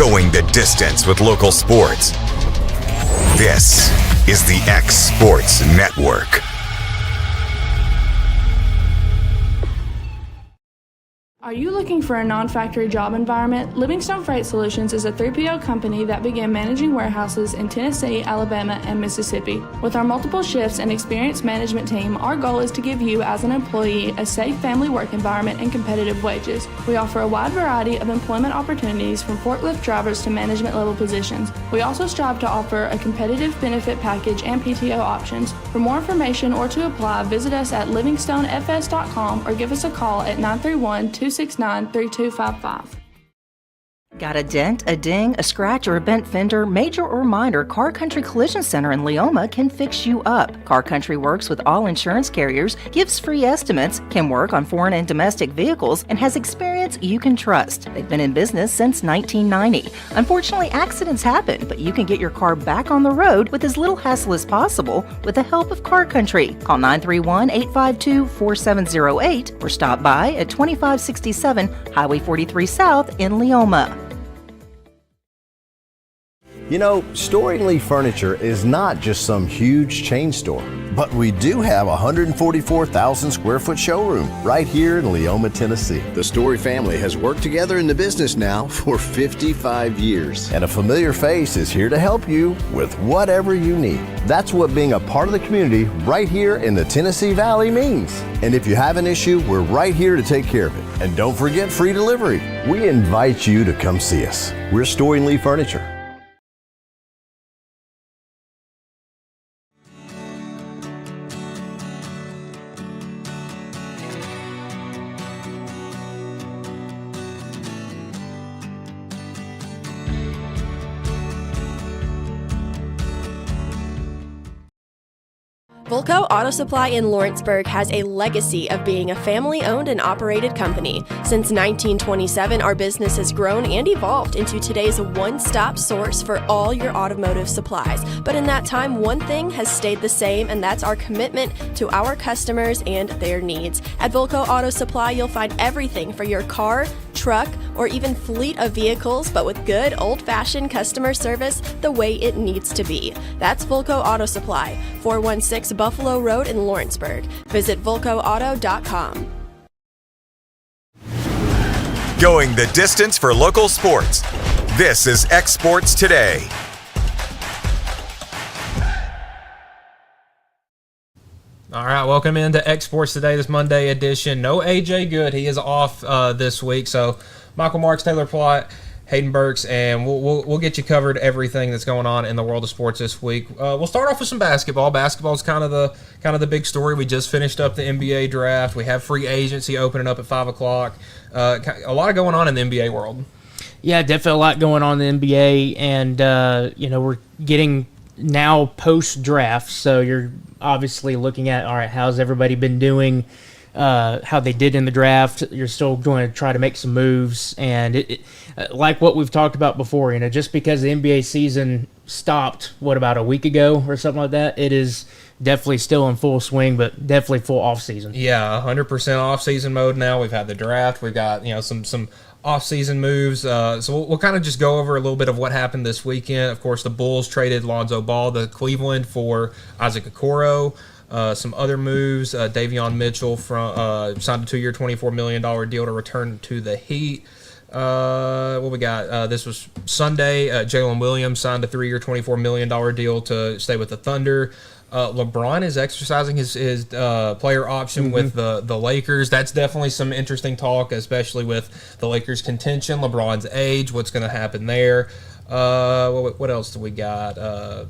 Going the distance with local sports. This is the X Sports Network. Are you looking for a non-factory job environment? Livingstone Freight Solutions is a 3PL company that began managing warehouses in Tennessee, Alabama, and Mississippi. With our multiple shifts and experienced management team, our goal is to give you, as an employee, a safe family work environment and competitive wages. We offer a wide variety of employment opportunities from forklift drivers to management level positions. We also strive to offer a competitive benefit package and PTO options. For more information or to apply, visit us at livingstonefs.com or give us a call at 931-269-3255. Got a dent, a ding, a scratch, or a bent fender? Major or minor, Car Country Collision Center in Leoma can fix you up. Car Country works with all insurance carriers, gives free estimates, can work on foreign and domestic vehicles, and has experience you can trust. They've been in business since 1990. Unfortunately, accidents happen, but you can get your car back on the road with as little hassle as possible with the help of Car Country. Call 931-852-4708 or stop by at 2567 Highway 43 South in Leoma. You know, Storing Lee Furniture is not just some huge chain store, but we do have a 144,000 square foot showroom right here in Leoma, Tennessee. The Story family has worked together in the business now for 55 years. And a familiar face is here to help you with whatever you need. That's what being a part of the community right here in the Tennessee Valley means. And if you have an issue, we're right here to take care of it. And don't forget free delivery. We invite you to come see us. We're Storing Lee Furniture. Volco Auto Supply in Lawrenceburg has a legacy of being a family-owned and operated company. Since 1927, our business has grown and evolved into today's one-stop source for all your automotive supplies. But in that time, one thing has stayed the same, and that's our commitment to our customers and their needs. At Volco Auto Supply, you'll find everything for your car, truck, or even fleet of vehicles, but with good old-fashioned customer service the way it needs to be. That's Volco Auto Supply, 416 Buffalo Road in Lawrenceburg. Visit VolcoAuto.com. Going the distance for local sports. This is X Sports Today. All right, welcome into X Sports Today, this Monday edition. No AJ Good, he is off this week. So Michael Marks, Taylor Plott, Hayden Burks, and we'll get you covered everything that's going on in the world of sports this week. We'll start off with some basketball. Basketball is kind of the big story. We just finished up the NBA draft. We have free agency opening up at 5:00. A lot going on in the NBA world. Yeah, definitely a lot going on in the NBA, and we're getting now post-draft, so you're obviously looking at, all right, how's everybody been doing, how they did in the draft. You're still going to try to make some moves, and like what we've talked about before, just because the NBA season stopped, about a week ago or something like that, it is definitely still in full swing, but definitely full off-season. Yeah, 100% off-season mode now. We've had the draft. We've got, some off-season moves. So we'll kind of just go over a little bit of what happened this weekend. Of course, the Bulls traded Lonzo Ball to Cleveland for Isaac Okoro. Some other moves, Davion Mitchell signed a 2-year, $24 million deal to return to the Heat. What we got? This was Sunday. Jalen Williams signed a 3-year, $24 million deal to stay with the Thunder. LeBron is exercising his player option with the Lakers. That's definitely some interesting talk, especially with the Lakers' contention, LeBron's age, what's going to happen there. What else do we got?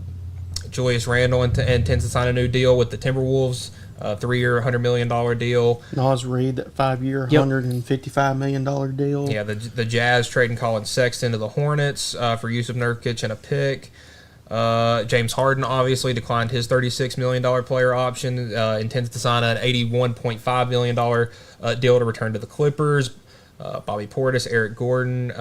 Julius Randle intends to sign a new deal with the Timberwolves, 3-year, $100 million deal. Nas Reed, that 5-year, $155 million deal. Yeah, the Jazz trading Colin Sexton to the Hornets for Yusuf Nurkic and a pick. James Harden obviously declined his $36 million player option, intends to sign an $81.5 million deal to return to the Clippers. Bobby Portis, Eric Gordon,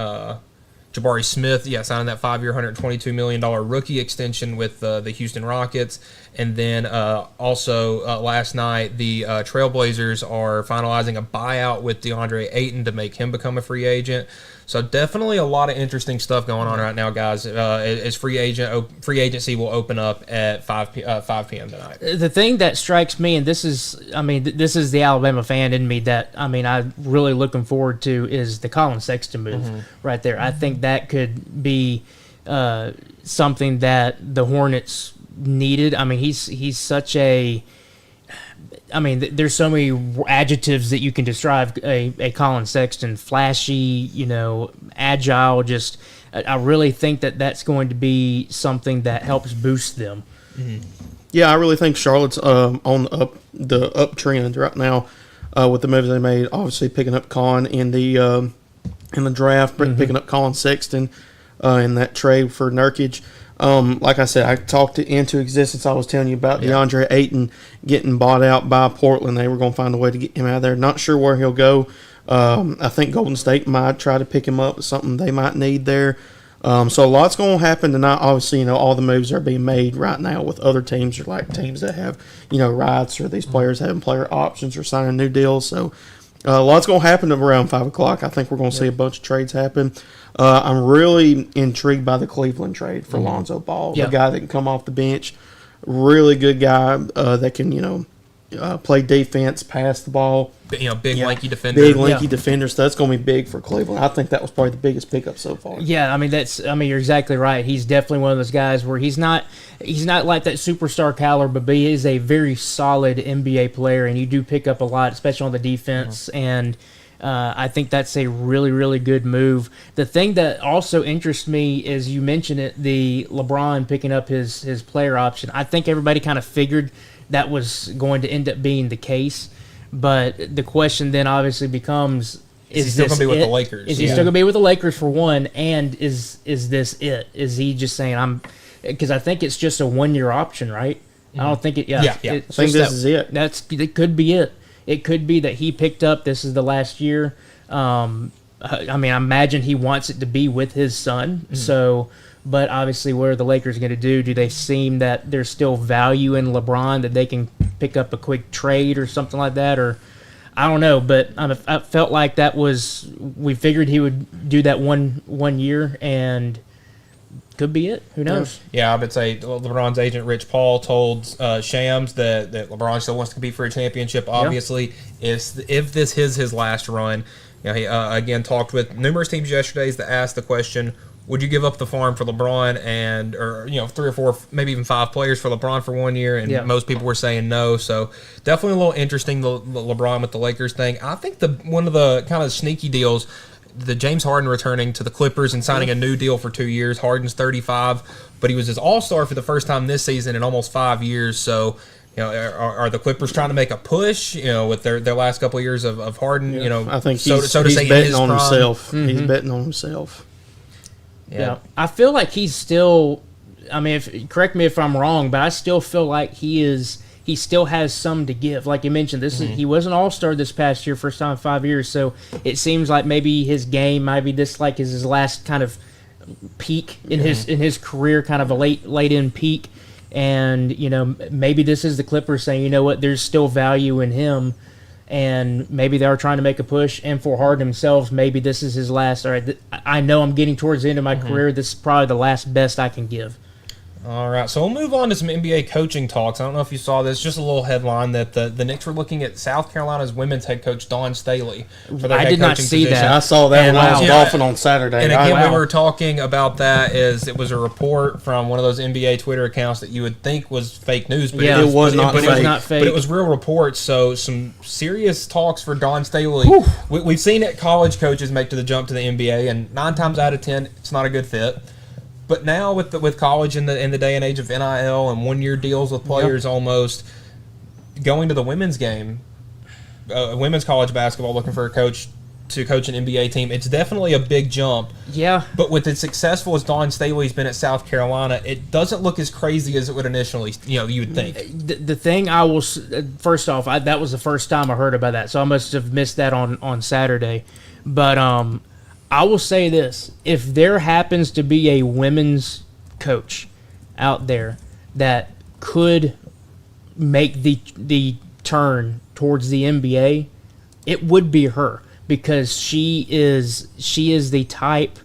Jabari Smith, signing that 5-year, $122 million rookie extension with the Houston Rockets. And then also last night, the Trailblazers are finalizing a buyout with DeAndre Ayton to make him become a free agent. So definitely a lot of interesting stuff going on right now, guys. As free agency will open up at 5 p.m. tonight. The thing that strikes me, and this is the Alabama fan in me that I'm really looking forward to, is the Colin Sexton move right there. I think that could be something that the Hornets needed. I mean, he's such a. I mean, there's so many adjectives that you can describe a Colin Sexton: flashy, agile. Just, I really think that that's going to be something that helps boost them. Mm-hmm. Yeah, I really think Charlotte's on the uptrend right now with the moves they made. Obviously, picking up Con in the draft, picking up Colin Sexton in that trade for Nurkic. Like I said, I talked it into existence. I was telling you about DeAndre Ayton getting bought out by Portland. They were going to find a way to get him out of there. Not sure where he'll go. I think Golden State might try to pick him up. It's something they might need there. So a lot's going to happen tonight. Obviously, all the moves are being made right now with other teams, or like teams that have, rights, or these players having player options or signing new deals. So a lot's going to happen around 5 o'clock. I think we're going to see a bunch of trades happen. I'm really intrigued by the Cleveland trade for Lonzo Ball, the guy that can come off the bench. Really good guy that can, play defense, pass the ball. Big lanky defender. Big lanky defender. So that's going to be big for Cleveland. I think that was probably the biggest pickup so far. Yeah, you're exactly right. He's definitely one of those guys where he's not like that superstar caliber, but he is a very solid NBA player, and you do pick up a lot, especially on the defense. And I think that's a really, really good move. The thing that also interests me is, you mentioned it, the LeBron picking up his player option. I think everybody kind of figured that was going to end up being the case. But the question then obviously becomes, is he still going to be with the Lakers? Is he still going to be with the Lakers, for one? And is this it? Is he just saying, because I think it's just a 1-year option, right? I don't think it. I think this is it. It could be it. It could be that he picked up, this is the last year. I imagine he wants it to be with his son. So, but obviously, what are the Lakers going to do? Do they seem that there's still value in LeBron, that they can pick up a quick trade or something like that? Or I don't know, but I felt like we figured he would do that one year, and could be it. Who knows? Yeah, I would say LeBron's agent Rich Paul told Shams that LeBron still wants to compete for a championship. Obviously, if this is his last run, he again talked with numerous teams yesterday that asked the question: would you give up the farm for LeBron or 3 or 4, maybe even 5 players for LeBron for 1 year? And most people were saying no. So definitely a little interesting, the LeBron with the Lakers thing. I think one of the kind of sneaky deals, the James Harden returning to the Clippers and signing a new deal for 2 years. Harden's 35, but he was his All-Star for the first time this season in almost 5 years. So, are the Clippers trying to make a push, with their last couple of years of Harden? I think he's betting on himself. He's betting on himself. Yeah. I feel like he's still. Correct me if I'm wrong, but I still feel like he still has some to give. Like you mentioned, he was an All-Star this past year, first time in 5 years. So it seems like maybe his game, maybe this like is his last kind of peak in his career, kind of a late in peak. And maybe this is the Clippers saying, you know what, there's still value in him, and maybe they are trying to make a push. And for Harden himself, maybe this is his last. All right, I know I'm getting towards the end of my career. This is probably the last best I can give. All right, so we'll move on to some NBA coaching talks. I don't know if you saw this, just a little headline that the Knicks were looking at South Carolina's women's head coach, Dawn Staley, for their I head did not coaching see position. that. I saw that when I was golfing on Saturday. And again, we were talking about that as it was a report from one of those NBA Twitter accounts that you would think was fake news, but it was not fake. But it was real reports, so some serious talks for Dawn Staley. We've seen it, college coaches make the jump to the NBA, and 9 times out of 10, it's not a good fit. But now with college in the day and age of NIL and 1-year deals with players, almost going to the women's game, women's college basketball, looking for a coach to coach an NBA team, it's definitely a big jump. Yeah. But with as successful as Dawn Staley's been at South Carolina, it doesn't look as crazy as it would initially, you would think. The thing I will, first off, that was the first time I heard about that, so I must have missed that on Saturday. But I will say this: if there happens to be a women's coach out there that could make the turn towards the NBA, it would be her, because she is the type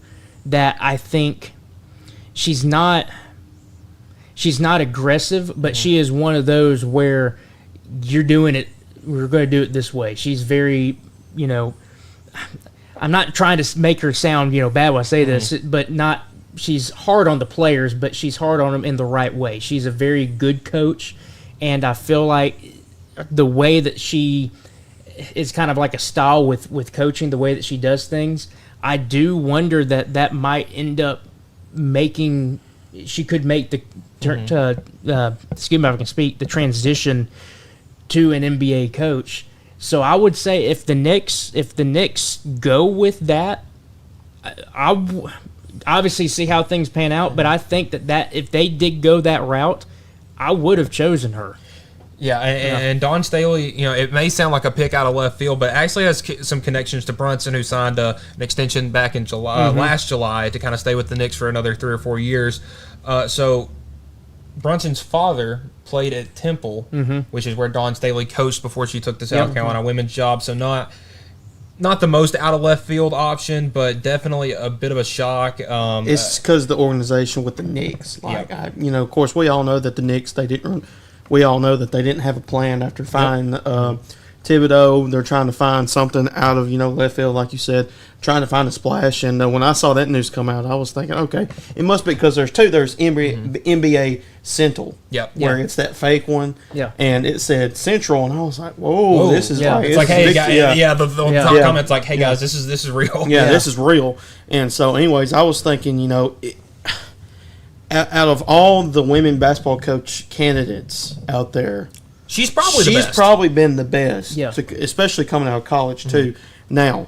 that I think she's not aggressive, but she is one of those where you're doing it, we're going to do it this way. She's very, I'm not trying to make her sound, bad when I say this, but not, she's hard on the players, but she's hard on them in the right way. She's a very good coach, and I feel like the way that she is kind of like a style with coaching, the way that she does things, I do wonder that might end up making, she could make the excuse me if I can speak, the transition to an NBA coach. So I would say if the Knicks go with that, I obviously see how things pan out, but I think that if they did go that route, I would have chosen her. Yeah, and Dawn Staley, it may sound like a pick out of left field, but actually has some connections to Brunson, who signed an extension back in July, last July, to kind of stay with the Knicks for another 3 or 4 years. So Brunson's father played at Temple, which is where Dawn Staley coached before she took the South Carolina women's job. So not the most out of left field option, but definitely a bit of a shock. It's because the organization with the Knicks. Of course, we all know that the Knicks, we all know that they didn't have a plan after firing Thibodeau. They're trying to find something out of left field, like you said, trying to find a splash. And when I saw that news come out, I was thinking, okay, it must be because there's two. There's NBA Central, where it's that fake one, and it said Central, and I was like, whoa, this is like, it's like, hey, the top comment's like, hey guys, this is real. This is real. And so, anyways, I was thinking, out of all the women basketball coach candidates out there, she's probably been the best, especially coming out of college too. Now,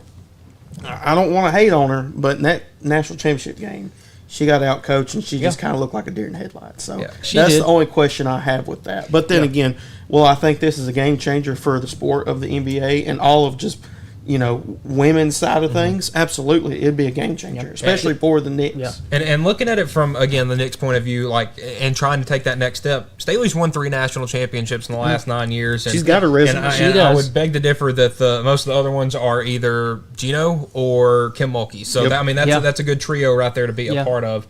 I don't want to hate on her, but in that national championship game, she got out coached and she just kind of looked like a deer in headlights. So that's the only question I have with that. But then again, I think this is a game changer for the sport of the NBA and all of just women's side of things. Absolutely, it'd be a game changer, especially for the Knicks. And looking at it from, again, the Knicks' point of view, and trying to take that next step, Staley's won 3 national championships in the last 9 years. And she's got a resume. And I would beg to differ that most of the other ones are either Gino or Kim Mulkey. So that's a good trio right there to be a part of.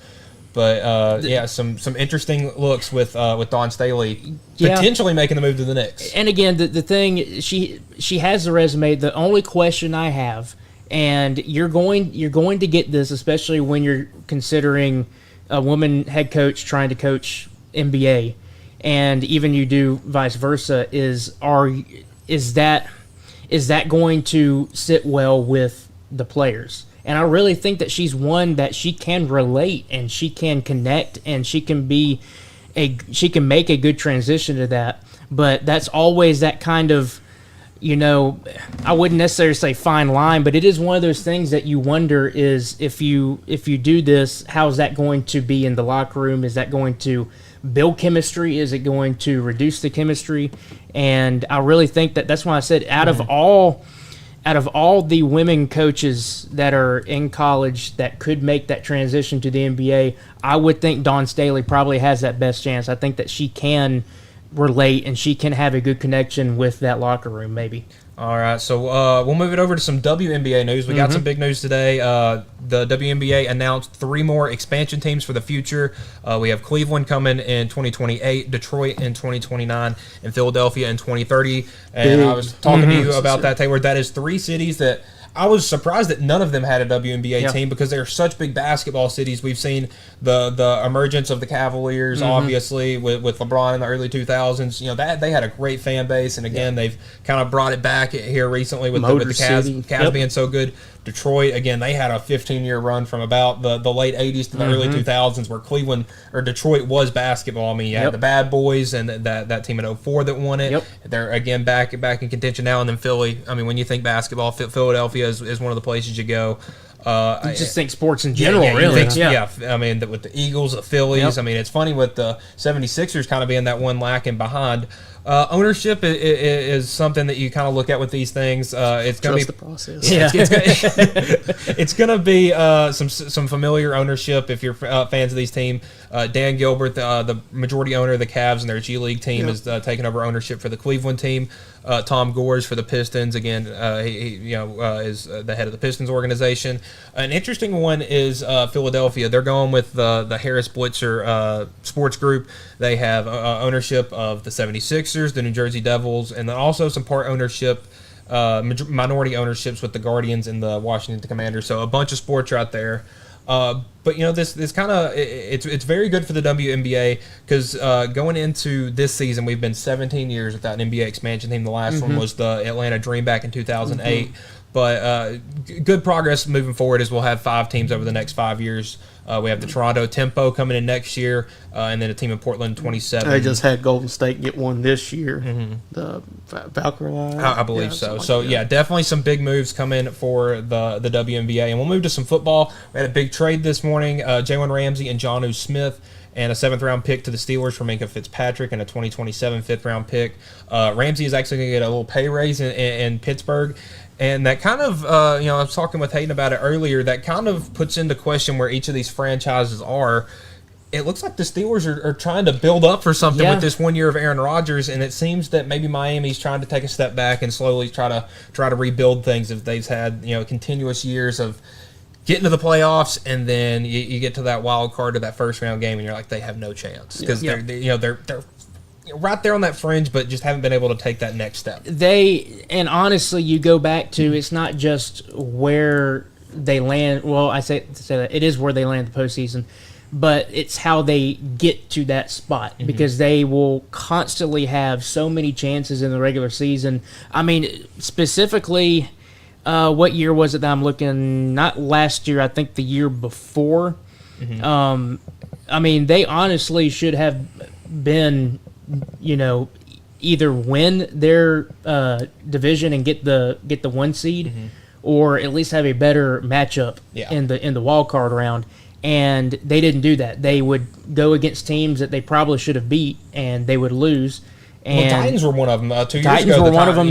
But some interesting looks with Dawn Staley potentially making the move to the Knicks. And again, the thing, she has the resume. The only question I have, and you're going to get this, especially when you're considering a woman head coach trying to coach NBA, and even you do vice versa, is that going to sit well with the players? And I really think that she's one that she can relate and she can connect and she can make a good transition to that. But that's always that kind of, I wouldn't necessarily say fine line, but it is one of those things that you wonder is if you do this, how's that going to be in the locker room? Is that going to build chemistry? Is it going to reduce the chemistry? And I really think that's why I said out of all the women coaches that are in college that could make that transition to the NBA, I would think Dawn Staley probably has that best chance. I think that she can relate and she can have a good connection with that locker room, maybe. All right, so we'll move it over to some WNBA news. We got some big news today. The WNBA announced 3 more expansion teams for the future. We have Cleveland coming in 2028, Detroit in 2029, and Philadelphia in 2030. And I was talking to you about that, Taylor. That is 3 cities that I was surprised that none of them had a WNBA team because they're such big basketball cities. We've seen the emergence of the Cavaliers, obviously, with LeBron in the early 2000s. That they had a great fan base, and again, they've kind of brought it back here recently with the Cavs being so good. Detroit, again, they had a 15-year run from about the late 80s to the early 2000s where Detroit was basketball. I mean, you had the Bad Boys and that team in 04 that won it. They're, again, back in contention now. And then Philly, I mean, when you think basketball, Philadelphia is one of the places you go. I just think sports in general, really. I mean, with the Eagles, the Phillies. I mean, it's funny with the 76ers kind of being that one lacking behind. Ownership is something that you kind of look at with these things. It's going to be the process. Yeah, it's going to be some familiar ownership if you're fans of these teams. Dan Gilbert, the majority owner of the Cavs and their G League team, is taking over ownership for the Cleveland team. Tom Gores for the Pistons. Again, he is the head of the Pistons organization. An interesting one is Philadelphia. They're going with the Harris Blitzer Sports Group. They have ownership of the 76ers, the New Jersey Devils, and then also some part ownership, minority ownerships with the Guardians and the Washington Commanders. So a bunch of sports out there. But this kind of it's very good for the WNBA because going into this season, we've been 17 years without an NBA expansion team. The last one was the Atlanta Dream back in 2008. But good progress moving forward as we'll have 5 teams over the next 5 years. We have the Toronto Tempo coming in next year, and then a team in Portland 27. They just had Golden State get one this year, the Valkyrie. I believe so. So, definitely some big moves coming for the WNBA. And we'll move to some football. We had a big trade this morning. Jalen Ramsey and Jonnu Smith, and a 7th-round pick to the Steelers for Minkah Fitzpatrick and a 2027 5th-round pick. Ramsey is actually going to get a little pay raise in Pittsburgh. And that kind of, I was talking with Hayden about it earlier, that kind of puts into question where each of these franchises are. It looks like the Steelers are trying to build up for something with this 1 year of Aaron Rodgers, and it seems that maybe Miami's trying to take a step back and slowly try to rebuild things if they've had, continuous years of getting to the playoffs, and then you get to that wild card or that first-round game, and you're like, they have no chance. Because they're right there on that fringe, but just haven't been able to take that next step. And honestly, you go back to, it's not just where they land. Well, I say that it is where they land the postseason, but it's how they get to that spot because they will constantly have so many chances in the regular season. I mean, specifically, what year was it that I'm looking? Not last year, I think the year before. I mean, they honestly should have been, either win their division and get the 1 seed, or at least have a better matchup in the wild card round. And they didn't do that. They would go against teams that they probably should have beat, and they would lose. And Titans were one of them 2 years ago. Titans were one of them.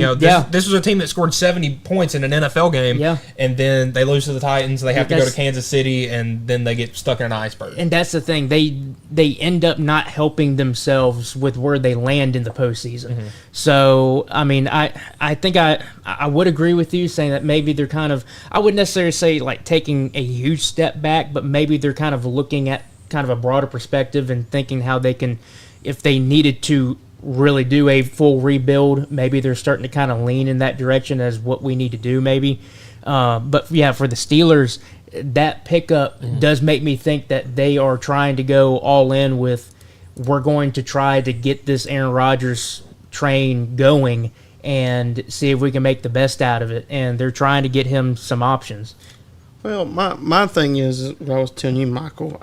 This was a team that scored 70 points in an NFL game, and then they lose to the Titans. They have to go to Kansas City, and then they get stuck in an iceberg. And that's the thing. They end up not helping themselves with where they land in the postseason. So, I mean, I think I would agree with you saying that maybe they're kind of, I wouldn't necessarily say like taking a huge step back, but maybe they're kind of looking at kind of a broader perspective and thinking how they can, if they needed to really do a full rebuild, maybe they're starting to kind of lean in that direction as what we need to do maybe. But yeah, for the Steelers, that pickup does make me think that they are trying to go all in with, we're going to try to get this Aaron Rodgers train going and see if we can make the best out of it. And they're trying to get him some options. Well, my thing is what I was telling you, Michael,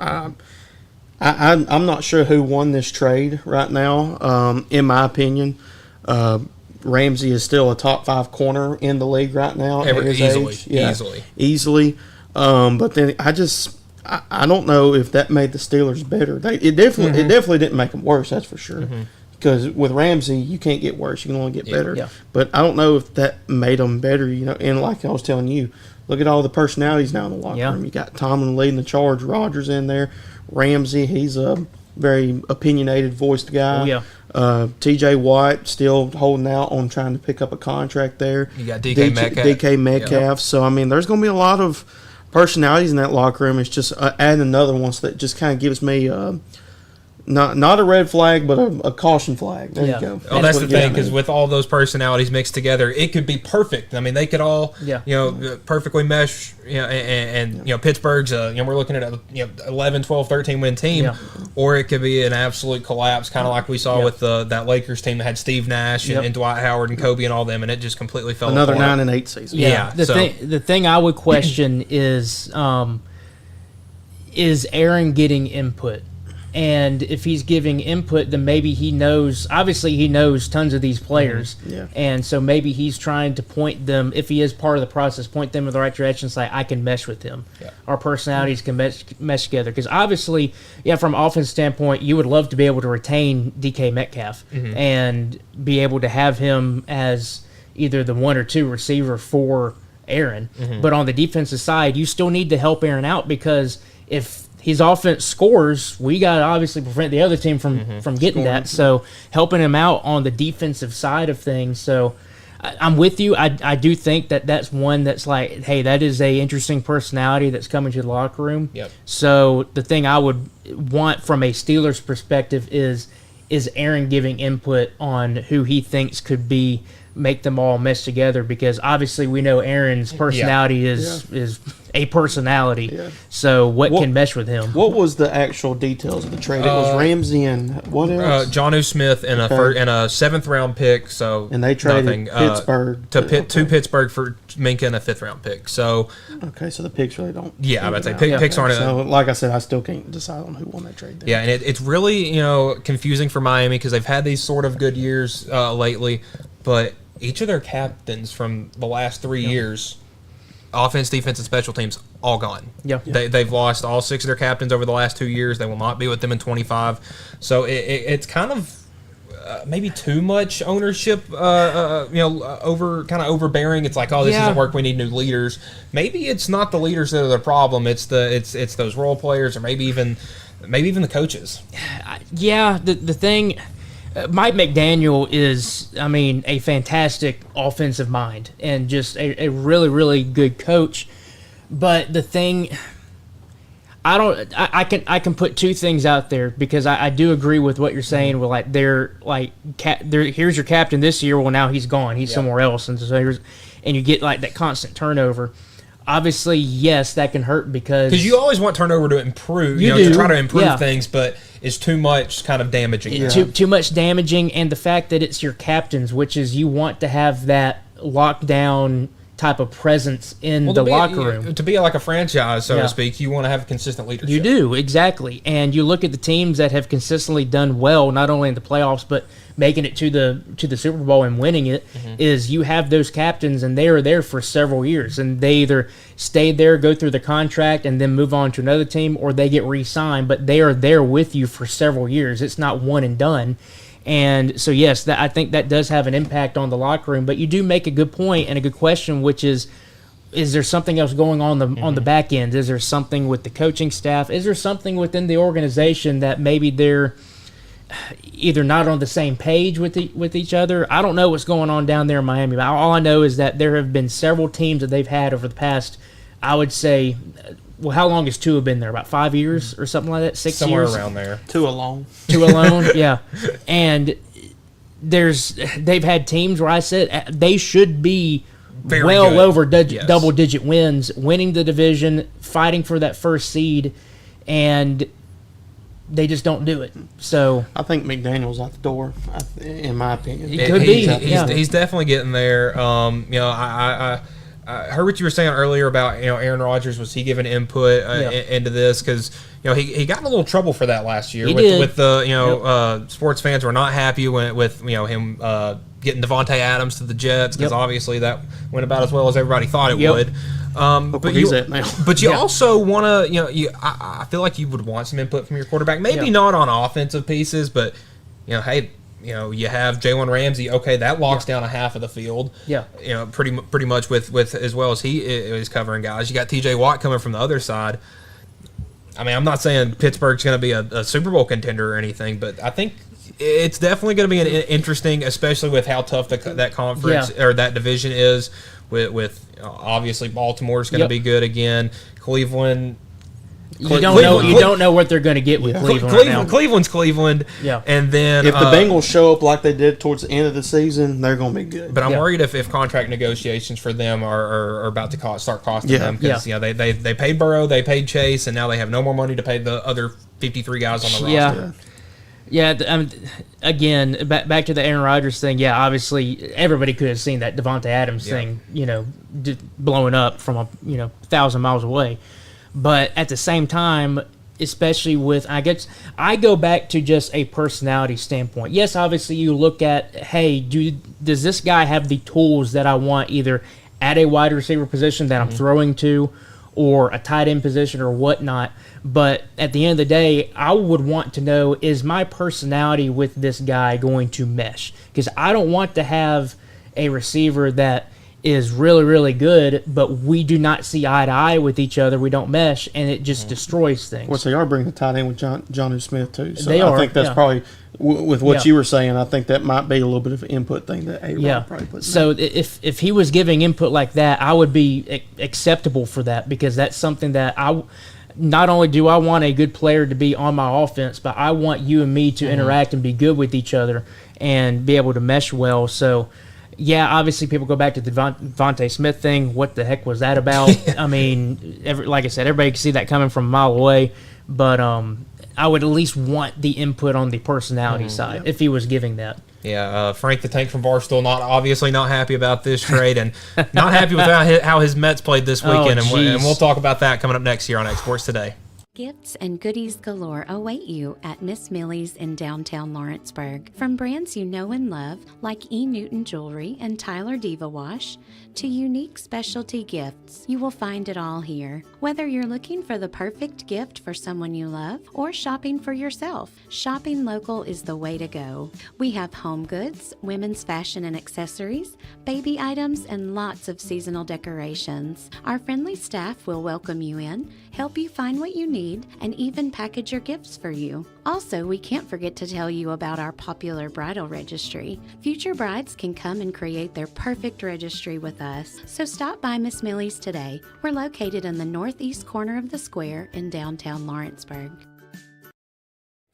I'm not sure who won this trade right now. In my opinion, Ramsey is still a top 5 corner in the league right now. Easily. But then I don't know if that made the Steelers better. It definitely didn't make them worse. That's for sure. Because with Ramsey, you can't get worse. You can only get better. Yeah. But I don't know if that made them better. And like I was telling you, look at all the personalities now in the locker room. You got Tomlin leading the charge, Rodgers in there. Ramsey, he's a very opinionated, voiced guy. TJ Watt still holding out on trying to pick up a contract there. You got DK Metcalf. Yep. So, I mean, there's going to be a lot of personalities in that locker room. It's just adding another one that just kind of gives me not a red flag, but a caution flag. There you go. Well, that's the thing, because with all those personalities mixed together, it could be perfect. I mean, they could all, perfectly mesh. And Pittsburgh's, we're looking at a 11, 12, 13 win team, or it could be an absolute collapse, kind of like we saw with that Lakers team that had Steve Nash and Dwight Howard and Kobe and all them, and it just completely fell apart. Another 9-8 season. The thing I would question is Aaron getting input? And if he's giving input, then maybe he knows. Obviously, he knows tons of these players, Yeah. and so maybe he's trying to point them, if he is part of the process, point them in the right direction. Say, I can mesh with him. Yeah. Our personalities can mesh together. Because obviously, from an offense standpoint, you would love to be able to retain DK Metcalf and be able to have him as either the 1 or 2 receiver for Aaron. But on the defensive side, you still need to help Aaron out, because if his offense scores, we got to obviously prevent the other team from getting that. So helping him out on the defensive side of things. So I'm with you. I do think that's one that's like, hey, that is a interesting personality that's coming to the locker room. Yep. So the thing I would want from a Steelers perspective is Aaron giving input on who he thinks could make them all mesh together, because obviously we know Aaron's personality is a personality. Yeah. So what can mesh with him? What was the actual details of the trade? It was Ramsey and what else? Jonnu Smith and a 7th round pick. So And they traded nothing. Pittsburgh to Pittsburgh for Minka and a 5th round pick. So okay, so the picks really don't. yeah, I would say figure it out. picks aren't. So like I said, I still can't decide on who won that trade. There. Yeah, and it's really confusing for Miami, because they've had these sort of good years lately, but each of their captains from the last 3 years, offense, defense, and special teams, all gone. Yeah. They've lost all 6 of their captains over the last 2 years. They will not be with them in 25. So it's kind of maybe too much ownership, overbearing. It's like, oh, this doesn't work. We need new leaders. Maybe it's not the leaders that are the problem. It's those role players, or maybe even the coaches. Yeah, the thing, Mike McDaniel is, a fantastic offensive mind and just a really, really good coach. But the thing, I can put 2 things out there, because I do agree with what you're saying. Well, like here's your captain this year. Well, now he's gone. He's somewhere else, and so and you get like that constant turnover. Obviously, yes, that can hurt, because you always want turnover to improve, to try to improve things, but it's too much kind of damaging. Yeah. Too much damaging, and the fact that it's your captains, which is you want to have that lockdown type of presence in the locker room. To be like a franchise, so to speak, you want to have consistent leadership. You do, exactly. And you look at the teams that have consistently done well, not only in the playoffs, but making it to the Super Bowl and winning it, is you have those captains, and they are there for several years, and they either stay there, go through the contract, and then move on to another team, or they get re-signed, but they are there with you for several years. It's not one and done. And so, yes, I think that does have an impact on the locker room. But you do make a good point and a good question, which is there something else going on on the back end? Is there something with the coaching staff? Is there something within the organization that maybe they're either not on the same page with each other? I don't know what's going on down there in Miami. But all I know is that there have been several teams that they've had over the past, I would say, well, how long has Tua been there? About 5 years or something like that? 6 Somewhere years? around there. Tua alone, yeah. And they've had teams where I said they should be Very well good. over Yes. double-digit wins, winning the division, fighting for that first seed, and they just don't do it. So I think McDaniel's out the door, in my opinion. It could be. He's definitely getting there. I heard what you were saying earlier about Aaron Rodgers. Was he giving input into this? Because he got in a little trouble for that last year. He with did. With the sports fans were not happy with him getting Devontae Adams to the Jets, because obviously that went about as well as everybody thought it would. Look where he's at now. But you also want to I feel like you would want some input from your quarterback. Maybe not on offensive pieces, but hey. You have Jalen Ramsey. Okay, that locks down a half of the field. Yeah. Pretty much with as well as he is covering guys. You got T.J. Watt coming from the other side. I'm not saying Pittsburgh's going to be a Super Bowl contender or anything, but I think it's definitely going to be an interesting, especially with how tough that conference or that division is. With obviously Baltimore's going to be good again. Cleveland. You don't know what they're going to get with Cleveland right now. Cleveland's Cleveland. Yeah. And then if the Bengals show up like they did towards the end of the season, they're going to be good. But I'm worried if contract negotiations for them are about to start costing them, because they paid Burrow, they paid Chase, and now they have no more money to pay the other 53 guys on the roster. Yeah. Again, back to the Aaron Rodgers thing. Yeah, obviously everybody could have seen that Devontae Adams thing, blowing up from 1,000 miles away. But at the same time, especially with, I go back to just a personality standpoint. Yes, obviously you look at, hey, does this guy have the tools that I want either at a wide receiver position that I'm throwing to, or a tight end position or whatnot. But at the end of the day, I would want to know, is my personality with this guy going to mesh? Because I don't want to have a receiver that is really, really good, but we do not see eye to eye with each other. We don't mesh, and it just destroys things. Well, so they are bringing the tight end with Jonnu Smith, too. So They I are, think that's yeah. probably, with what Yeah. you were saying, I think that might be a little bit of an input thing that A-Rod probably put in So if he was giving input like that, I would be acceptable for that, because that's something that not only do I want a good player to be on my offense, but I want you and me to interact and be good with each other and be able to mesh well. So, yeah, obviously people go back to the Devontae Smith thing. What the heck was that about? I mean, like I said, everybody can see that coming from a mile away. But I would at least want the input on the personality side if he was giving that. Yeah, Frank the Tank from Barstool obviously not happy about this trade, and not happy with how his Mets played this weekend, and we'll talk about that coming up next year on Exports Today. Gifts and goodies galore await you at Miss Millie's in downtown Lawrenceburg. From brands you know and love, like E. Newton Jewelry and Tyler Diva Wash, to unique specialty gifts, you will find it all here. Whether you're looking for the perfect gift for someone you love or shopping for yourself, shopping local is the way to go. We have home goods, women's fashion and accessories, baby items, and lots of seasonal decorations. Our friendly staff will welcome you in, help you find what you need, and even package your gifts for you. Also, we can't forget to tell you about our popular bridal registry. Future brides can come and create their perfect registry with us. So stop by Miss Millie's today. We're located in the northeast corner of the square in downtown Lawrenceburg.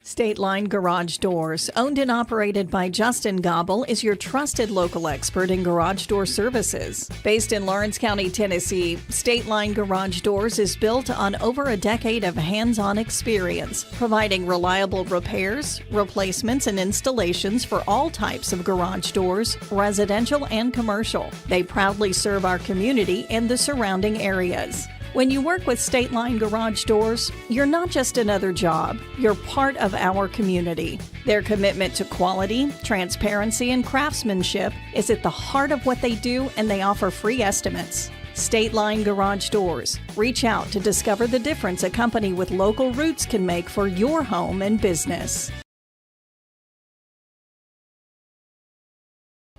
State Line Garage Doors, owned and operated by Justin Gobble, is your trusted local expert in garage door services. Based in Lawrence County, Tennessee, State Line Garage Doors is built on over a decade of hands-on experience, providing reliable repairs, replacements, and installations for all types of garage doors, residential and commercial. They proudly serve our community and the surrounding areas. When you work with State Line Garage Doors, you're not just another job, you're part of our community. Their commitment to quality, transparency, and craftsmanship is at the heart of what they do, and they offer free estimates. State Line Garage Doors. Reach out to discover the difference a company with local roots can make for your home and business.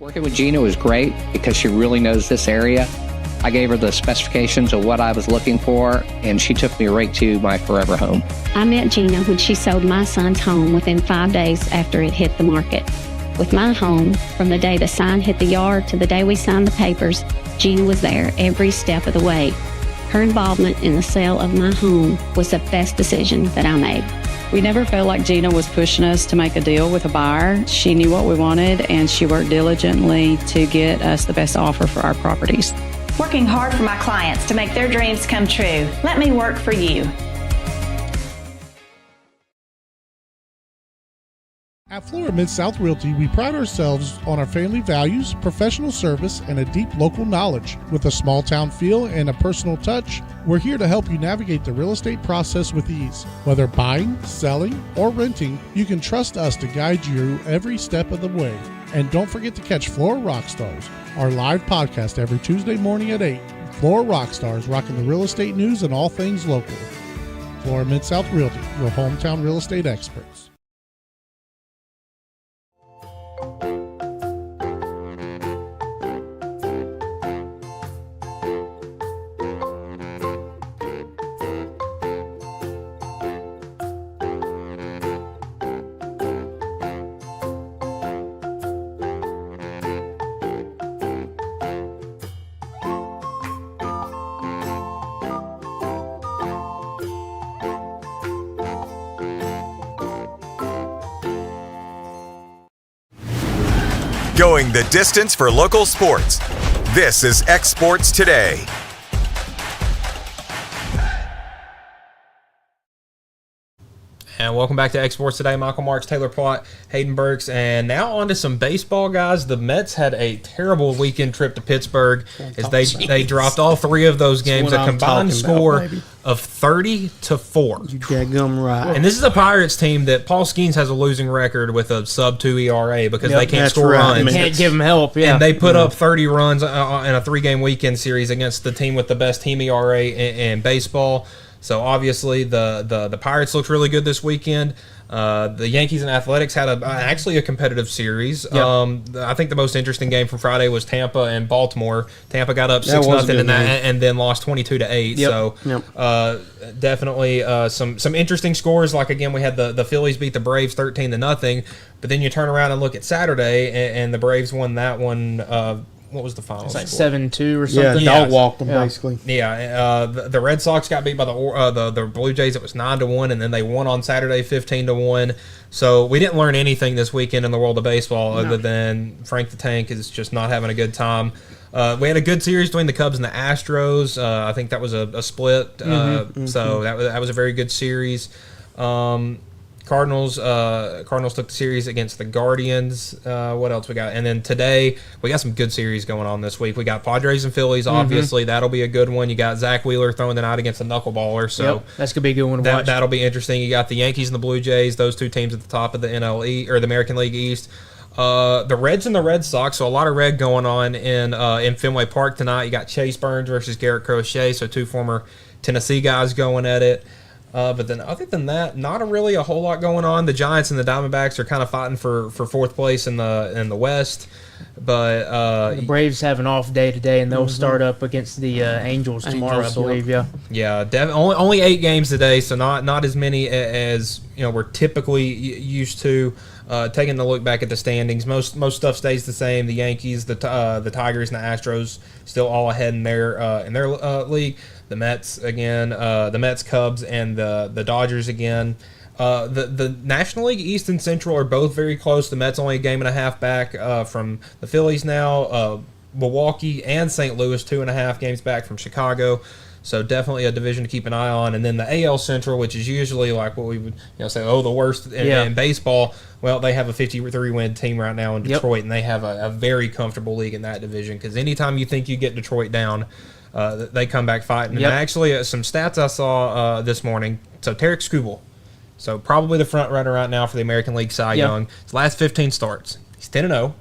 Working with Gina was great because she really knows this area. I gave her the specifications of what I was looking for, and she took me right to my forever home. I met Gina when she sold my son's home within 5 days after it hit the market. With my home, from the day the sign hit the yard to the day we signed the papers, Gina was there every step of the way. Her involvement in the sale of my home was the best decision that I made. We never felt like Gina was pushing us to make a deal with a buyer. She knew what we wanted, and she worked diligently to get us the best offer for our properties. Working hard for my clients to make their dreams come true. Let me work for you. At Flora Mid-South Realty, we pride ourselves on our family values, professional service, and a deep local knowledge. With a small town feel and a personal touch, we're here to help you navigate the real estate process with ease. Whether buying, selling, or renting, you can trust us to guide you every step of the way. And don't forget to catch Flora Rockstars, our live podcast every Tuesday morning at 8. Flora Rockstars, rocking the real estate news and all things local. Flora Mid-South Realty, your hometown real estate experts. Going the distance for local sports. This is Exports Today. And welcome back to X Sports Today. Michael Marks, Taylor Plott, Hayden Burks, and now on to some baseball, guys. The Mets had a terrible weekend trip to Pittsburgh as they dropped all three of those games, a combined score of 30-4. You daggum right. And this is a Pirates team that Paul Skeens has a losing record with a sub-2 ERA because they can't score runs. Can't give them help, And they put up 30 runs in a 3-game weekend series against the team with the best team ERA in baseball. So obviously the Pirates looked really good this weekend. The Yankees and Athletics had actually a competitive series. I think the most interesting game from Friday was Tampa and Baltimore. Tampa got up 6-0 in that and then lost 22-8. So definitely some interesting scores. Like again, we had the Phillies beat the Braves 13-0. But then you turn around and look at Saturday and the Braves won that one. What was the final? It's like 7-2 or something. Yeah, dog walked them basically. Yeah, the Red Sox got beat by the Blue Jays. It was 9-1, and then they won on Saturday 15-1. So we didn't learn anything this weekend in the world of baseball other than Frank the Tank is just not having a good time. We had a good series between the Cubs and the Astros. I think that was a split. So that was a very good series. Cardinals took the series against the Guardians. What else we got? And then today, we got some good series going on this week. We got Padres and Phillies, obviously. That'll be a good one. You got Zach Wheeler throwing the night against a knuckleballer. So that's going to be a good one to watch. That'll be interesting. You got the Yankees and the Blue Jays, those two teams at the top of the NL or the American League East. The Reds and the Red Sox, so a lot of red going on in Fenway Park tonight. You got Chase Burns versus Garrett Crochet, so two former Tennessee guys going at it. But then other than that, not really a whole lot going on. The Giants and the Diamondbacks are kind of fighting for fourth place in the West. But the Braves have an off day today, and they'll start up against the Angels tomorrow, I believe. Yeah, only 8 games today, so not as many as we're typically used to. Taking a look back at the standings, most stuff stays the same. The Yankees, the Tigers, and the Astros still all ahead in their league. The Mets again, the Mets, Cubs, and the Dodgers again. The National League East and Central are both very close. The Mets only a game and a half back from the Phillies now. Milwaukee and St. Louis 2.5 games back from Chicago. So definitely a division to keep an eye on. And then the AL Central, which is usually like what we would say, the worst in baseball. Well, they have a 53-win team right now in Detroit, and they have a very comfortable league in that division because anytime you think you get Detroit down, they come back fighting. And actually, some stats I saw this morning. So Tarek Skubal, so probably the front runner right now for the American League Cy Young. His last 15 starts, he's 10-0.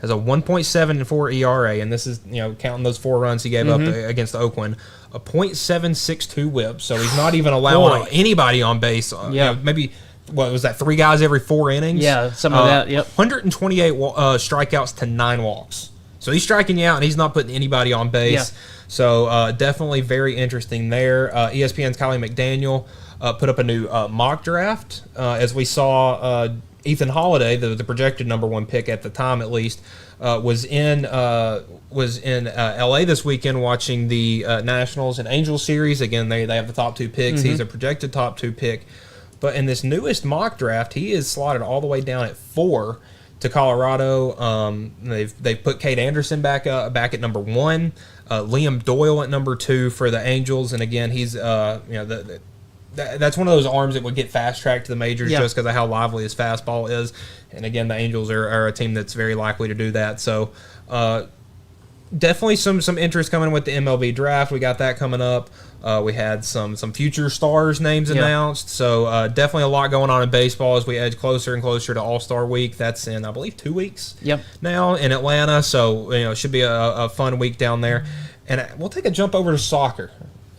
Has a 1.74 ERA, and this is counting those 4 runs he gave up against Oakland. A .762 WHIP, so he's not even allowing anybody on base. Maybe what was that? 3 guys every 4 innings. Yeah, some of that. 128 strikeouts to 9 walks. So he's striking you out, and he's not putting anybody on base. So definitely very interesting there. ESPN's Kylie McDaniel put up a new mock draft, as we saw. Ethan Holiday, the projected number 1 pick at the time, at least, was in L.A. this weekend watching the Nationals and Angels series. Again, they have the top 2 picks. He's a projected top 2 pick, but in this newest mock draft, he is slotted all the way down at 4 to Colorado. They've put Cade Anderson back at number 1, Liam Doyle at number 2 for the Angels, and again, he's that's one of those arms that would get fast-tracked to the majors just because of how lively his fastball is. And again, the Angels are a team that's very likely to do that. So definitely some interest coming with the MLB draft. We got that coming up. We had some future stars names announced. So definitely a lot going on in baseball as we edge closer and closer to All-Star Week. That's in, I believe, 2 weeks now in Atlanta. So it should be a fun week down there. And we'll take a jump over to soccer.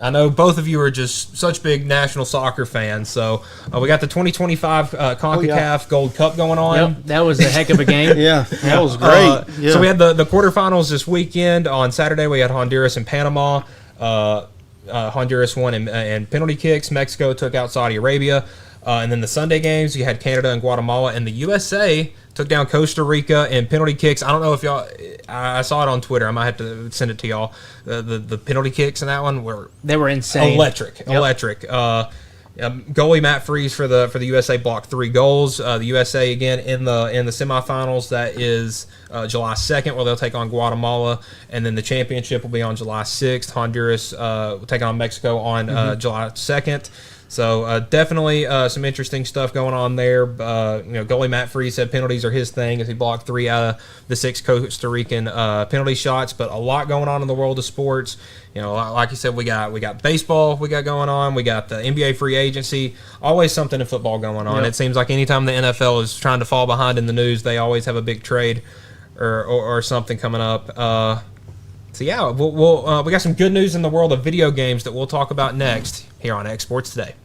I know both of you are just such big national soccer fans, so we got the 2025 CONCACAF Gold Cup going on. That was a heck of a game. That was great. So we had the quarterfinals this weekend. On Saturday, we had Honduras and Panama. Honduras won in penalty kicks. Mexico took out Saudi Arabia. And then the Sunday games, you had Canada and Guatemala, and the USA took down Costa Rica in penalty kicks. I don't know if y'all, I saw it on Twitter. I might have to send it to y'all. The penalty kicks in that one were insane, electric. Goalie Matt Freese for the USA blocked 3 goals. The USA again in the semifinals. That is July 2nd, where they'll take on Guatemala, and then the championship will be on July 6th. Honduras will take on Mexico on July 2nd. So definitely some interesting stuff going on there. Goalie Matt Freese said penalties are his thing as he blocked 3 out of the 6 Costa Rican penalty shots. But a lot going on in the world of sports. Like you said, we got baseball we got going on. We got the NBA free agency. Always something in football going on. Yep. It seems like anytime the NFL is trying to fall behind in the news, they always have a big trade or something coming up. So yeah, we got some good news in the world of video games that we'll talk about next here on X Sports Today.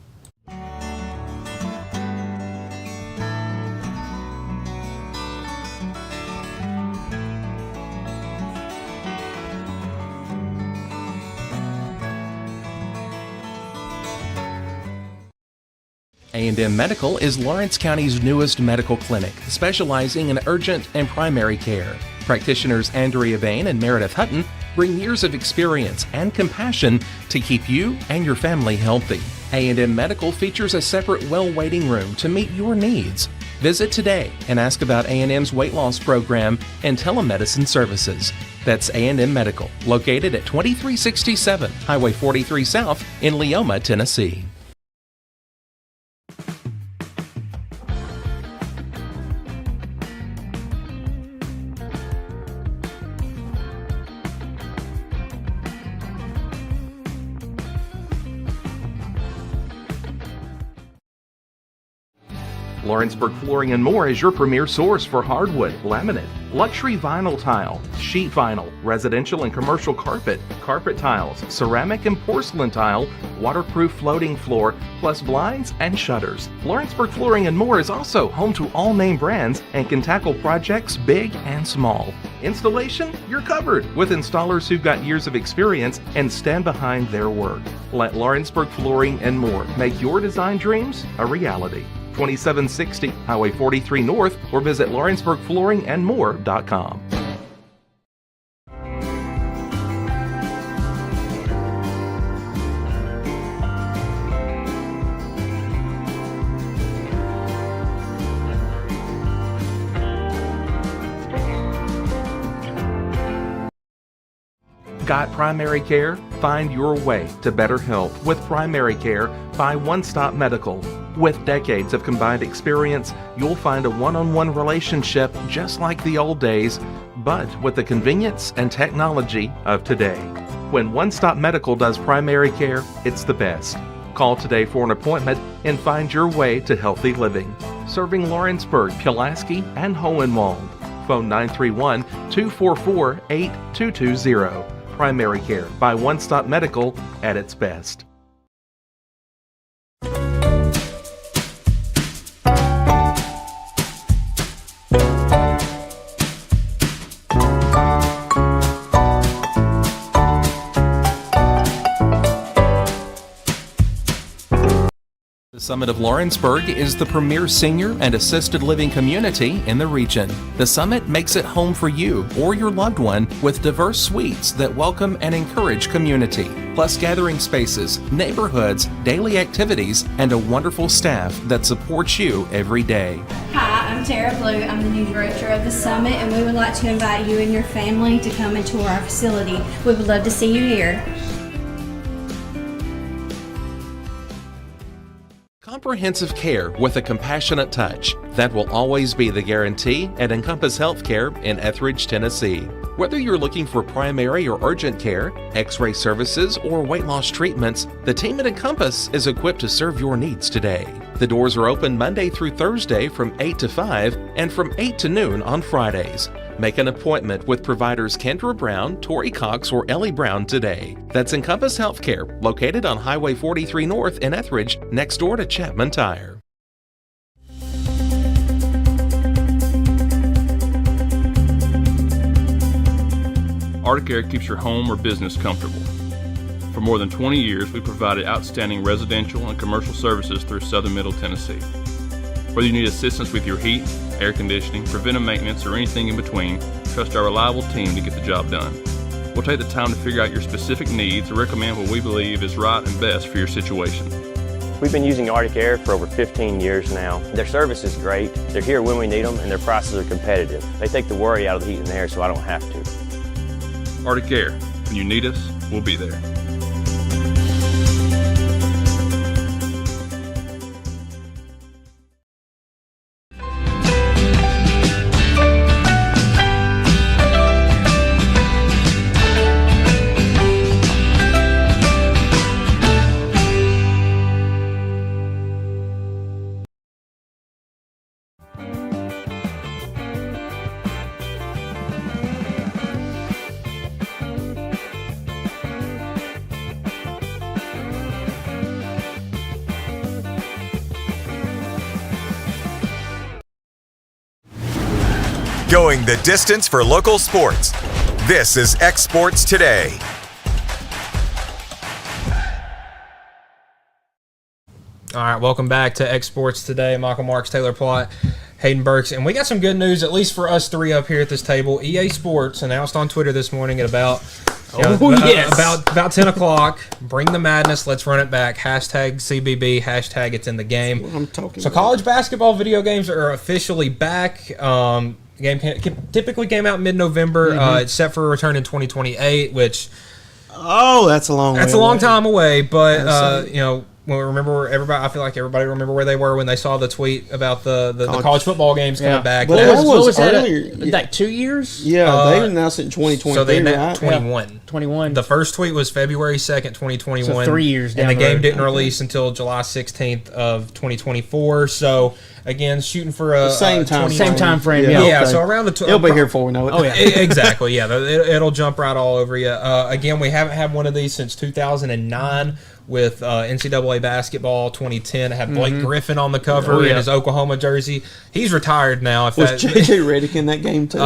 A&M Medical is Lawrence County's newest medical clinic, specializing in urgent and primary care. Practitioners Andrea Bain and Meredith Hutton bring years of experience and compassion to keep you and your family healthy. A&M Medical features a separate well waiting room to meet your needs. Visit today and ask about A&M's weight loss program and telemedicine services. That's A&M Medical, located at 2367 Highway 43 South in Leoma, Tennessee. Lawrenceburg Flooring and More is your premier source for hardwood, laminate, luxury vinyl tile, sheet vinyl, residential and commercial carpet, carpet tiles, ceramic and porcelain tile, waterproof floating floor, plus blinds and shutters. Lawrenceburg Flooring and More is also home to all name brands and can tackle projects big and small. Installation? You're covered with installers who've got years of experience and stand behind their work. Let Lawrenceburg Flooring and More make your design dreams a reality. 2760 Highway 43 North or visit lawrenceburgflooringandmore.com. Got primary care? Find your way to better health with primary care by One Stop Medical. With decades of combined experience, you'll find a one-on-one relationship just like the old days, but with the convenience and technology of today. When One Stop Medical does primary care, it's the best. Call today for an appointment and find your way to healthy living. Serving Lawrenceburg, Pulaski, and Hohenwald. Phone 931-244-8220. Primary care by One Stop Medical at its best. The Summit of Lawrenceburg is the premier senior and assisted living community in the region. The Summit makes it home for you or your loved one with diverse suites that welcome and encourage community, plus gathering spaces, neighborhoods, daily activities, and a wonderful staff that supports you every day. Hi, I'm Tara Blue. I'm the new director of the Summit, and we would like to invite you and your family to come and tour our facility. We would love to see you here. Comprehensive care with a compassionate touch. That will always be the guarantee at Encompass Healthcare in Etheridge, Tennessee. Whether you're looking for primary or urgent care, x-ray services, or weight loss treatments, the team at Encompass is equipped to serve your needs today. The doors are open Monday through Thursday from 8 to 5 and from 8 to noon on Fridays. Make an appointment with providers Kendra Brown, Tori Cox, or Ellie Brown today. That's Encompass Healthcare, located on Highway 43 North in Etheridge, next door to Chapman Tire. ArcticAir keeps your home or business comfortable. For more than 20 years, we've provided outstanding residential and commercial services through Southern Middle Tennessee. Whether you need assistance with your heat, air conditioning, preventive maintenance, or anything in between, trust our reliable team to get the job done. We'll take the time to figure out your specific needs and recommend what we believe is right and best for your situation. We've been using ArcticAir for over 15 years now. Their service is great, they're here when we need them, and their prices are competitive. They take the worry out of the heat and air so I don't have to. ArcticAir, when you need us, we'll be there. Going the distance for local sports. This is X Sports Today. All right, welcome back to X Sports Today. Michael Marks, Taylor Plott, Hayden Burks, and we got some good news, at least for us three up here at this table. EA Sports announced on Twitter this morning at about about 10 o'clock, bring the madness, let's run it back, hashtag CBB, hashtag it's in the game. I'm talking so about. College basketball video games are officially back. Game typically came out mid-November. It's set for a return in 2028, which... Oh, that's a long way That's a long away. time away, but, you know... Well, remember everybody. I feel like everybody remember where they were when they saw the tweet about the college football games coming back. But What was earlier. that? Like 2 years? Yeah, they announced it in 2023. So they right? 21. 21. The first tweet was February 2nd, 2021. So 3 years down and the the game road. didn't release until July 16th of 2024. So again, shooting for a Same time frame. Yeah, Okay. so around the It'll be here before we know it. Oh, yeah. Exactly. Yeah, it'll jump right all over you. Again, we haven't had one of these since 2009. With NCAA basketball 2010, it had Blake Griffin on the cover in his Oklahoma jersey. He's retired now. If Was JJ Redick in that game too?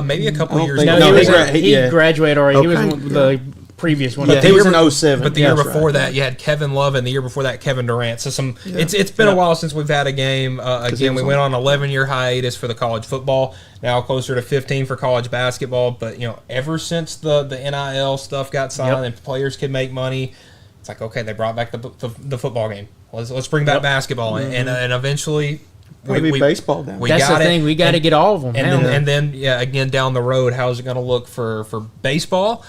Maybe a couple years think- ago. No, he graduated already. He was the previous one. Yeah, he was in 07. But the year before that, you had Kevin Love, and the year before that, Kevin Durant. So it's been a while since we've had a game. Again, we went on an 11-year hiatus for the college football. Now closer to 15 for college basketball. But ever since the NIL stuff got signed and players could make money. It's like, okay, they brought back the football game. Let's bring back basketball, and eventually maybe baseball down. That's the thing. We got to get all of them. And then again down the road, how's it going to look for baseball?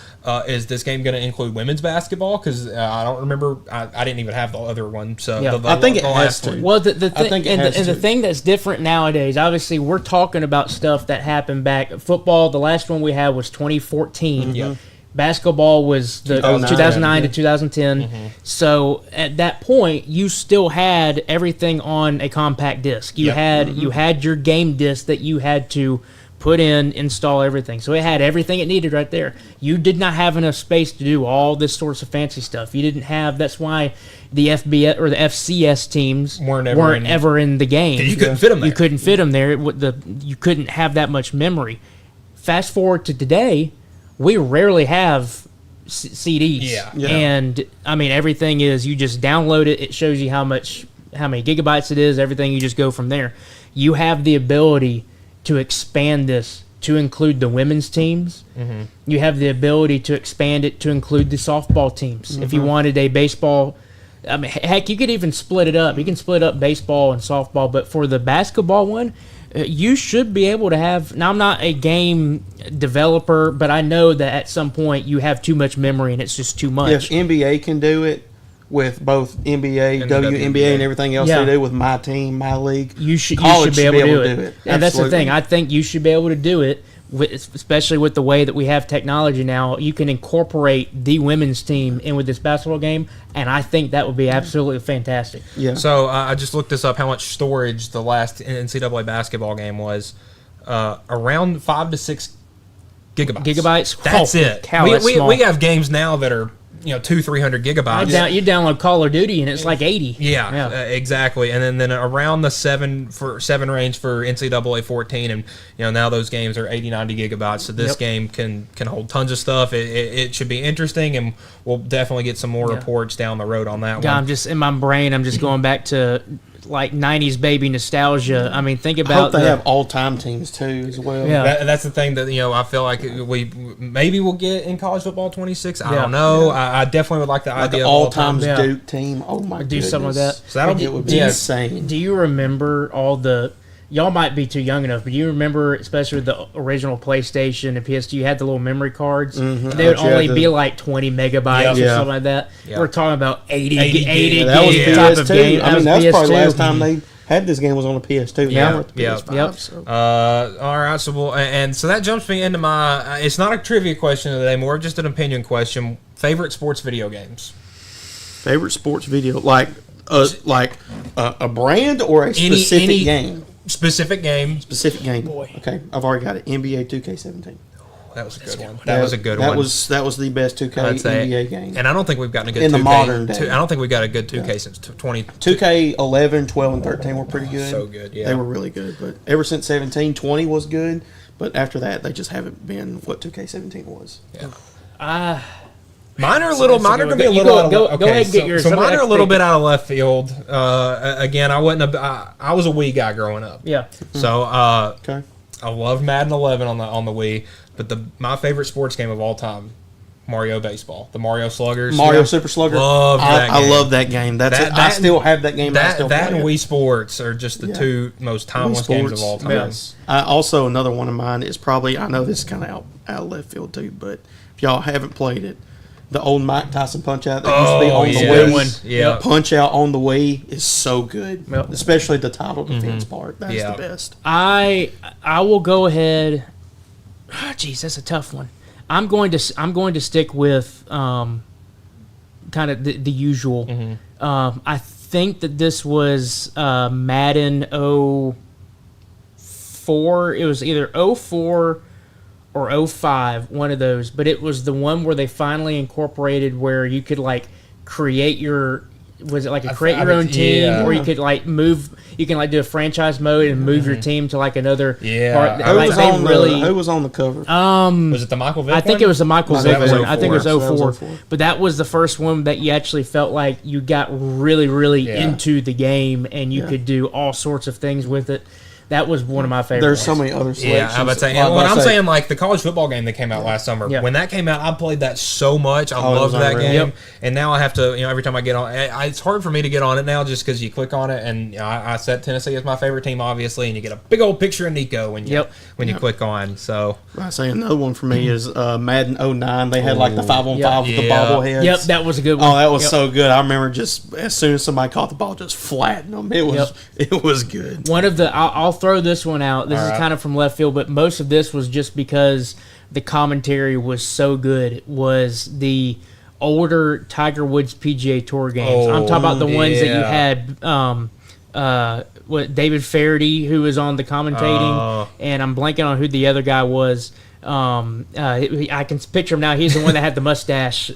Is this game going to include women's basketball? Because I don't remember. I didn't even have the other one. So I think it has to. Well, the thing that's different nowadays. Obviously, we're talking about stuff that happened back. Football. The last one we had was 2014. Yeah. Basketball was the 2009 to 2010. So at that point, you still had everything on a compact disc. You had your game disc that you had to put in, install everything. So it had everything it needed right there. You did not have enough space to do all this sorts of fancy stuff. You didn't have. That's why the FBS or the FCS teams weren't ever in the game. You couldn't fit them there. You couldn't fit them there. You couldn't have that much memory. Fast forward to today. We rarely have CDs. Yeah. And, I mean, everything is, you just download it. It shows you how many gigabytes it is, everything. You just go from there. You have the ability to expand this to include the women's teams. You have the ability to expand it to include the softball teams. If you wanted a baseball, I mean, heck, you could even split it up. You can split up baseball and softball. But for the basketball one, you should be able to have. Now, I'm not a game developer, but I know that at some point you have too much memory and it's just too much. Yes, NBA can do it with both NBA, And WNBA, and everything else they do with my team, my league. You should be College able to do it. And that's the Absolutely. thing. I think you should be able to do it, especially with the way that we have technology now. You can incorporate the women's team in with this basketball game, and I think that would be absolutely fantastic. Yeah. So I just looked this up. How much storage the last NCAA basketball game was? Around 5 to 6 gigabytes. That's it. Cow, that's small. We have games now that are 200-300 gigabytes. You download Call of Duty and it's like 80. Yeah. Exactly. And then around the 7 range for NCAA 14, and now those games are 80-90 gigabytes. So this game can hold tons of stuff. It should be interesting, and we'll definitely get some more reports down the road on that one. I'm just in my brain. I'm just going back to like 90s baby nostalgia. I mean, think I about hope they have all-time teams too as well. Yeah. That's the thing that I feel like we'll get in college football 26. I don't know. I definitely would like the Like idea the of all-time all-time. Duke team. Oh my do something like that. So that'll it would be insane. Do you remember all the? Y'all might be too young enough, but you remember, especially with the original PlayStation and PS2, you had the little memory cards. They would only be like 20 megabytes or something like that. Yep. We're talking about 80 Yeah, that was gig type of game. PS2. I mean, that's probably the PS2. last time they had this game was on the PS2. Now we're at the PS5, so. All right. So so that jumps me into my. It's not a trivia question today, more just an opinion question. Favorite sports video games. Favorite sports video, like a brand or a specific game. Specific game. Specific game. Okay, I've already got it. NBA 2K17. That was a good one. That was a good that one. That was the best 2K NBA game. And I don't think we've gotten a good in 2K. the modern day. I don't think we got a good 2K since 20. 2K 11, 12, and 13 were pretty good. So good, yeah. They were really good. But ever since 17, 20 was good. But after that, they just haven't been what 2K17 was. Yeah. Mine are a little. Mine are going to be a little. Go ahead and get yours. So mine are a little bit out of left field. Again, I wasn't. I was a Wii guy growing up. Yeah. So okay. I loved Madden 11 on the Wii, but my favorite sports game of all time, Mario Baseball, the Mario Sluggers, Mario Super Slugger. I love that game. I still have that game. That and Wii Sports are just the two most timeless games of all time. Yes. Also, another one of mine is probably, I know this is kind of out of left field too, but if y'all haven't played it, the old Mike Tyson Punch Out that used to be on the Wii. Yeah. Punch Out on the Wii is so good, especially the title defense part. That's the best. I will go ahead. Jeez, that's a tough one. I'm going to stick with kind of the usual. I think that this was Madden 04. It was either 04 or 05, one of those. But it was the one where they finally incorporated where you could like create your. Was it like create your own team, or you could like move? You can like do a franchise mode and move your team to like another. Yeah, part. Who was on the cover? Was it the Michael Vick? I think it was the Michael Vick one. I think it was 04. 04. But that was the first one that you actually felt like you got really into the game and you could do all sorts of things with it. That was one of my favorites. There's so many other selections. Yeah, I'm saying like the college football game that came out last summer. Yeah. When that came out, I played that so much. I loved that game. Yep. And now I have to, every time I get on, it's hard for me to get on it now just because you click on it and I set Tennessee as my favorite team, obviously, and you get a big old picture of Nico when you click on. So I say another one for me is Madden 09. They had like the 5-on-5 with the bobbleheads. Yep, that was a good one. Oh, that was so good. I remember just as soon as somebody caught the ball, just flattening them. It was good. One of the I'll throw this one out. This is kind of from left field, but most of this was just because the commentary was so good. Was the older Tiger Woods PGA Tour games? I'm talking about the ones that you had. David Feherty, who was on the commentating, and I'm blanking on who the other guy was. I can picture him now. He's the one that had the mustache.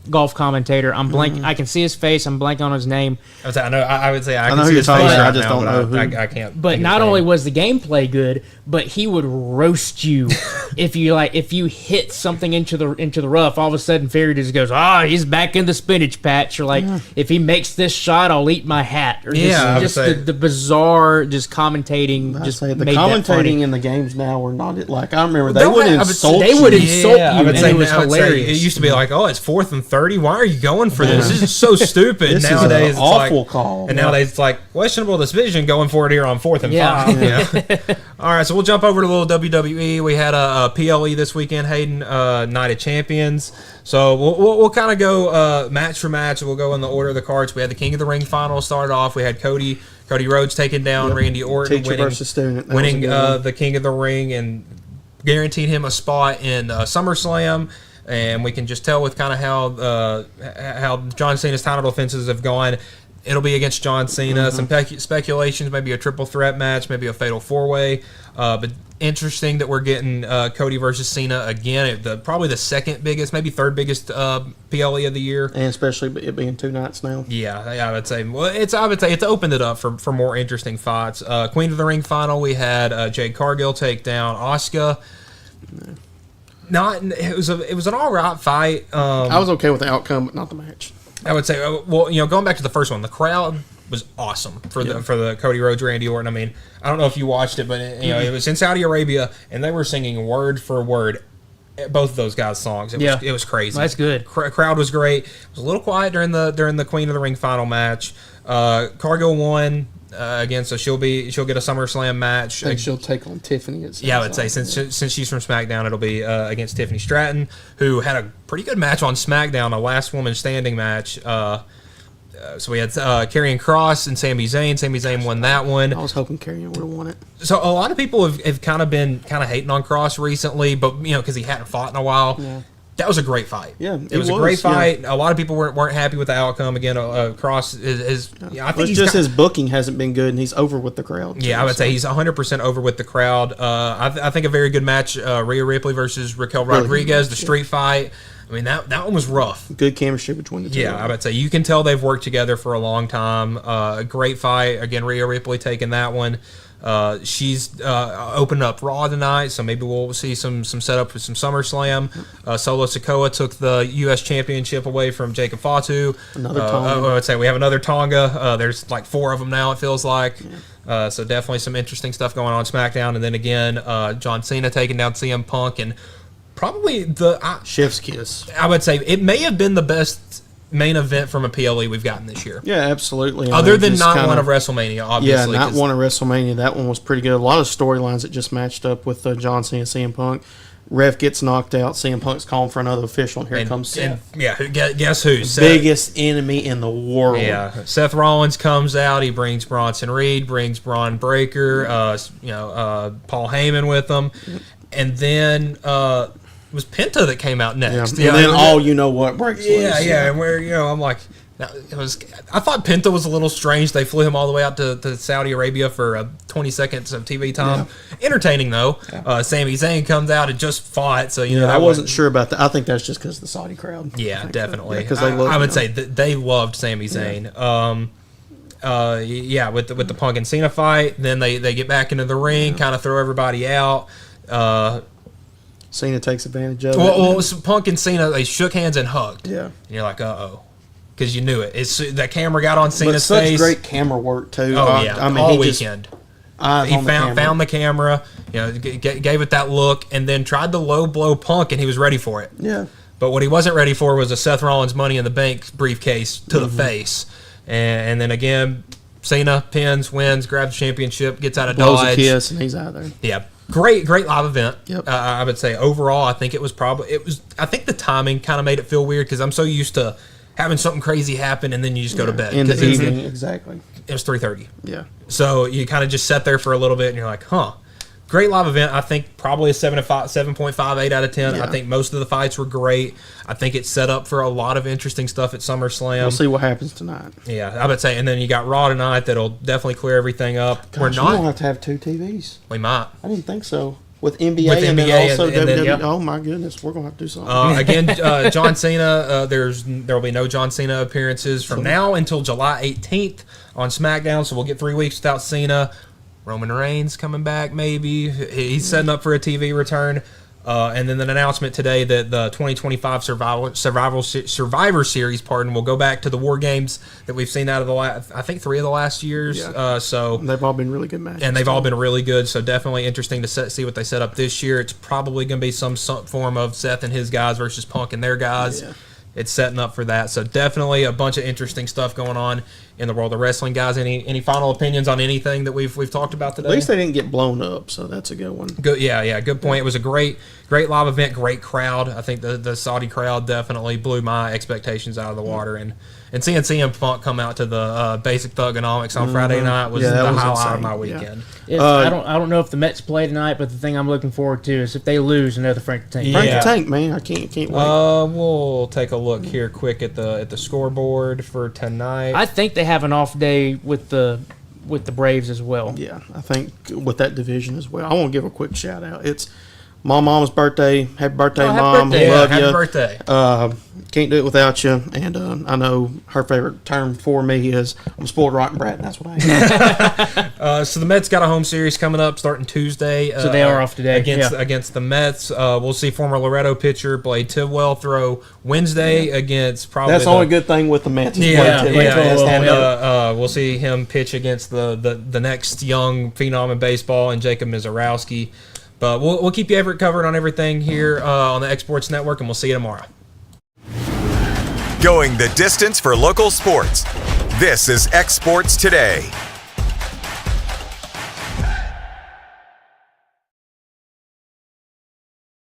Golf commentator. I'm blank. I can see his face. I'm blank on his name. I would say I know can who see you're his talking face about. right I just now, don't know who. I can't. But not only was the gameplay good, but he would roast you if you hit something into the rough. All of a sudden, Fairy just goes, he's back in the spinach patch. Or like, if he makes this shot, I'll eat my hat. Or just the bizarre commentating. The made commentating in the games now were not like I remember they would insult you. They would insult you, and it was hilarious. It used to be like, it's 4th and 30. Why are you going for this? This is so stupid. This nowadays is an awful call. And nowadays it's like questionable decision going for it here on 4th and 5. All right, so we'll jump over to a little WWE. We had a PLE this weekend, Hayden, Night of Champions. So we'll kind of go match for match. We'll go in the order of the cards. We had the King of the Ring final started off. We had Cody Rhodes taking down Randy Orton, Teacher versus student. winning the King of the Ring and guaranteed him a spot in SummerSlam. And we can just tell with kind of how John Cena's title defenses have gone. It'll be against John Cena. Some speculations, maybe a triple threat match, maybe a fatal 4-way. But interesting that we're getting Cody versus Cena again. Probably the second biggest, maybe third biggest PLE of the year, and especially it being 2 nights now. Yeah, I would say. Well, it's opened it up for more interesting fights. Queen of the Ring final, we had Jade Cargill take down Asuka. It was an all right fight. I was okay with the outcome, but not the match. I would say, going back to the first one, the crowd was awesome for the Cody Rhodes Randy Orton. I mean, I don't know if you watched it, but it was in Saudi Arabia, and they were singing word for word both of those guys' songs. It was crazy. That's good. Crowd was great. It was a little quiet during the Queen of the Ring final match. Cargill won. Again, so she'll get a SummerSlam match. I think she'll take on Tiffany. I would say since she's from SmackDown, it'll be against Tiffany Stratton, who had a pretty good match on SmackDown, a last woman standing match. So we had Karrion Kross and Sami Zayn. Sami Zayn won that one. I was hoping Karrion would have won it. So a lot of people have kind of been hating on Kross recently, but because he hadn't fought in a while. Yeah. That was a great fight. Yeah, it was a great fight. Yeah. A lot of people weren't happy with the outcome. Again, Kross is I think his booking hasn't been good, and he's over with the crowd. Yeah, I would say he's 100% over with the crowd. I think a very good match. Rhea Ripley versus Raquel Rodriguez, the street fight. I mean, that one was rough. Good chemistry between the two. Yeah, I would say you can tell they've worked together for a long time. A great fight. Again, Rhea Ripley taking that one. She's opening up Raw tonight, so maybe we'll see some setup for some SummerSlam. Solo Sikoa took the U.S. Championship away from Jacob Fatu. Another Tonga. I would say we have another Tonga. There's like 4 of them now, it feels like. So definitely some interesting stuff going on SmackDown. And then again, John Cena taking down CM Punk, and probably Chef's kiss. I would say it may have been the best main event from a PLE we've gotten this year. Yeah, absolutely. Other than not one of WrestleMania, obviously. Yeah, not one of WrestleMania. That one was pretty good. A lot of storylines that just matched up with John Cena, CM Punk. Ref gets knocked out. CM Punk's calling for another official, and here comes Seth. Guess who? Biggest enemy in the world. Yeah, Seth Rollins comes out. He brings Bronson Reed, brings Braun Breaker, Paul Heyman with him, and then it was Penta that came out next. Yeah. And then you know what breaks loose. Yeah, and where I'm like, I thought Penta was a little strange. They flew him all the way out to Saudi Arabia for 20 seconds of TV time. Yeah. Entertaining though. Yeah. Sami Zayn comes out and just fought. So I wasn't sure about that. I think that's just because of the Saudi crowd. Yeah, definitely. Because I would say that they loved Sami Zayn. Yeah. With the Punk and Cena fight, then they get back into the ring, kind of throw everybody out. Cena takes advantage of it. Well, Punk and Cena, they shook hands and hugged. Yeah. And you're like, uh-oh. Because you knew it. That camera got on Cena's such face. Great camera work, too. Oh, yeah. All weekend. He found the camera, gave it that look, and then tried to low blow Punk, and he was ready for it. Yeah. But what he wasn't ready for was a Seth Rollins Money in the Bank briefcase to the face. And then again, Cena pins, wins, grabs the championship, gets out of Blows Dodge. A kiss, and he's out there. Yeah. Great live event. Yep. I would say overall, I think I think the timing kind of made it feel weird because I'm so used to having something crazy happen and then you just go to bed. In the evening, exactly. It was 3:30. Yeah. So you kind of just sat there for a little bit and you're like, huh. Great live event. I think probably a 7.58 out of 10. Yeah. I think most of the fights were great. I think it's set up for a lot of interesting stuff at SummerSlam. We'll see what happens tonight. Yeah, I would say. And then you got Raw tonight that'll definitely clear everything up. Gosh, we don't have to have 2 TVs. We might. I didn't think so. With NBA, and then also WWE. Oh my goodness, we're gonna have to do something. Again, John Cena. There will be no John Cena appearances from now until July 18th on SmackDown. So we'll get 3 weeks without Cena. Roman Reigns coming back, maybe. He's setting up for a TV return. And then an announcement today that the 2025 Survivor Series, will go back to the War Games that we've seen out of the last, I think 3 of the last years. Yeah. So they've all been really good matches. And they've all been really good. So definitely interesting to see what they set up this year. It's probably going to be some form of Seth and his guys versus Punk and their guys. Yeah. It's setting up for that. So definitely a bunch of interesting stuff going on in the world of wrestling, guys. Any final opinions on anything that we've talked about today? At least they didn't get blown up, so that's a good one. Good, yeah, good point. It was a great live event, great crowd. I think the Saudi crowd definitely blew my expectations out of the water, and seeing CM Punk come out to the Basic Thugonomics on Friday night was the highlight of my weekend. Yeah. I don't know if the Mets play tonight, but the thing I'm looking forward to is if they lose, another Frank the Tank. Frank the Tank, man, I can't wait. We'll take a look here quick at the scoreboard for tonight. I think they have an off day with the Braves as well. Yeah, I think with that division as well. I want to give a quick shout out. It's my mom's birthday. Happy birthday, Mom. Happy birthday. Love you. Happy birthday. Can't do it without you. And I know her favorite term for me is I'm a spoiled rotten brat, and that's what I am. So the Mets got a home series coming up starting Tuesday. So they are off today. Against the Mets. We'll see former Loretto pitcher Blade Tidwell throw Wednesday against probably That's the only good thing with the Mets. We'll see him pitch against the next young phenom in baseball and Jacob Mizorowski. But we'll keep you covered on everything here on the Exports Network, and we'll see you tomorrow. Going the distance for local sports. This is Exports Today.